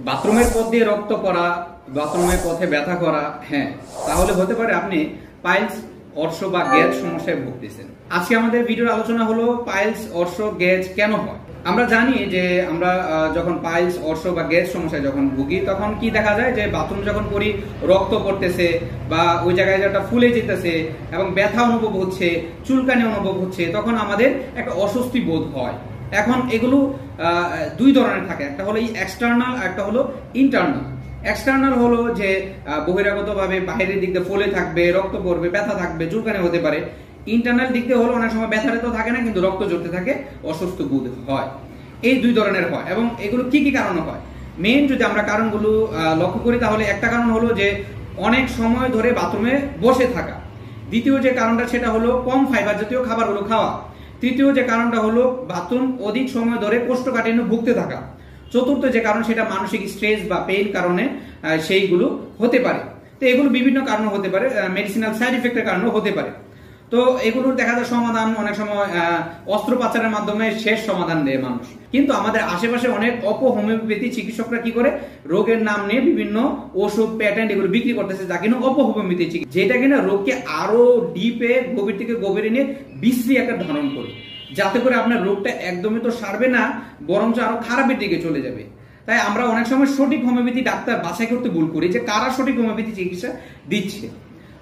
বাথরুমের পথ দিয়ে রক্ত পড়া, বাথরুমের পথে ব্যথা করা, হ্যাঁ, তাহলে হতে পারে আপনি পাইলস, অর্শ বা গ্যাস সমস্যায় ভুগতেছেন। আজকে আমাদের ভিডিওর আলোচনা হলো পাইলস, অর্শ, গ্যাস কেন হয়। আমরা জানি যে আমরা যখন পাইলস, অর্শ বা গ্যাস সমস্যায় যখন ভুগি তখন কি দেখা যায় যে বাথরুম যখন করি রক্ত পড়তেছে বা ওই জায়গায় যেটা ফুলে যেতেছে এবং ব্যথা অনুভব হচ্ছে, চুলকানি অনুভব হচ্ছে, তখন আমাদের একটা অস্বস্তি বোধ হয়। এখন এগুলো দুই ধরনের থাকে, একটা হলো এক্সটার্নাল, একটা হলো ইন্টারনাল। এক্সটার্নাল হলো যে বহিরাগতভাবে বাইরের দিক দিয়ে ফুলে থাকবে, রক্ত পড়বে, ব্যথা থাকবে, চুলকানি হতে পারে। ইন্টারনাল দিক দিয়ে হলো অনেক সময় ব্যথা তো থাকে না, কিন্তু রক্ত জড়তে থাকে, অসুস্থ বোধ হয়। এই দুই ধরনের হয়। এবং এগুলো কি কি কারণে হয়, মেইন যদি আমরা কারণগুলো লক্ষ্য করি তাহলে একটা কারণ হলো যে অনেক সময় ধরে বাথরুমে বসে থাকা। দ্বিতীয় যে কারণটা সেটা হলো কম ফাইবার জাতীয় খাবারগুলো খাওয়া। তৃতীয় যে কারণটা হলো বাথরুম অধিক সময় ধরে কোষ্ঠকাঠিন্য ভুগতে থাকা। চতুর্থ যে কারণ সেটা মানসিক স্ট্রেস বা পেইন কারণে সেইগুলো হতে পারে। তো এগুলো বিভিন্ন কারণে হতে পারে, মেডিসিনাল সাইড ইফেক্টের কারণেও হতে পারে। তো এগুলোর দেখা যায় সমাধান অনেক সময় অস্ত্রোপচারের মাধ্যমে শেষ সমাধান দেয় মানুষ। কিন্তু আমাদের আশেপাশে অনেক অপহোমিওপ্যাথি চিকিৎসকরা কি করে, রোগের নাম নিয়ে বিভিন্ন ওষুধ, প্যাটেন্ট এগুলো বিক্রি করতেছে, যা কিনা অপহোমিওপ্যাথি চিকিৎসা, যেটা কিনা রোগকে আরো ডিপে, গভীর থেকে গভীরে নিয়ে বিশ্রী একটা ধারণ করে, যাতে করে আপনার রোগটা একদমই তো সারবে না, বরঞ্চ আরো খারাপের দিকে চলে যাবে। তাই আমরা অনেক সময় সঠিক হোমিওপ্যাথি ডাক্তার বাছাই করতে ভুল করি, যে কারা সঠিক হোমিওপ্যাথি চিকিৎসা দিচ্ছে।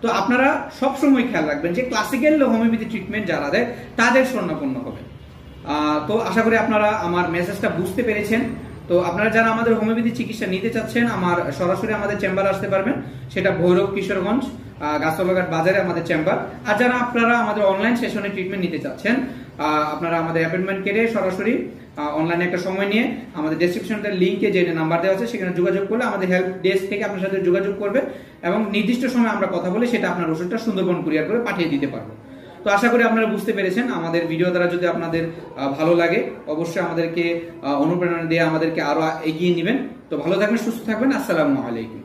তো আপনারা সবসময় খেয়াল রাখবেন যে ক্লাসিক্যাল হোমিওপ্যাথি ট্রিটমেন্ট যারা দেয় তাদের শরণাপন্ন হবে। তো আশা করি আপনারা আমার মেসেজটা বুঝতে পেরেছেন। তো আপনারা যারা আমাদের হোমিওপ্যাথি চিকিৎসা নিতে চাচ্ছেন, আমার সরাসরি আমাদের চেম্বারে আসতে পারবেন, সেটা ভৈরব, কিশোরগঞ্জ, গাছতলাঘাট বাজারে আমাদের চেম্বার। আর যারা আপনারা আমাদের অনলাইন সেশনে ট্রিটমেন্ট নিতে চাচ্ছেন, আপনারা আমাদের অ্যাপয়েন্টমেন্ট কেটে সরাসরি অনলাইনে একটা সময় নিয়ে আমাদের ডেসক্রিপশনের লিঙ্কে যে নাম্বার দেওয়া আছে সেখানে যোগাযোগ করলে আমাদের হেল্প ডেস্ক থেকে আপনার সাথে যোগাযোগ করবে এবং নির্দিষ্ট সময় আমরা কথা বলে সেটা আপনার ওষুধটা সুন্দরবন কুরিয়ার করে পাঠিয়ে দিতে পারবো। তো আশা করি আপনারা বুঝতে পেরেছেন। আমাদের ভিডিও দ্বারা যদি আপনাদের ভালো লাগে, অবশ্যই আমাদেরকে অনুপ্রেরণা দিয়ে আমাদেরকে আরো এগিয়ে নেবেন। তো ভালো থাকবেন, সুস্থ থাকবেন। আসসালামু আলাইকুম।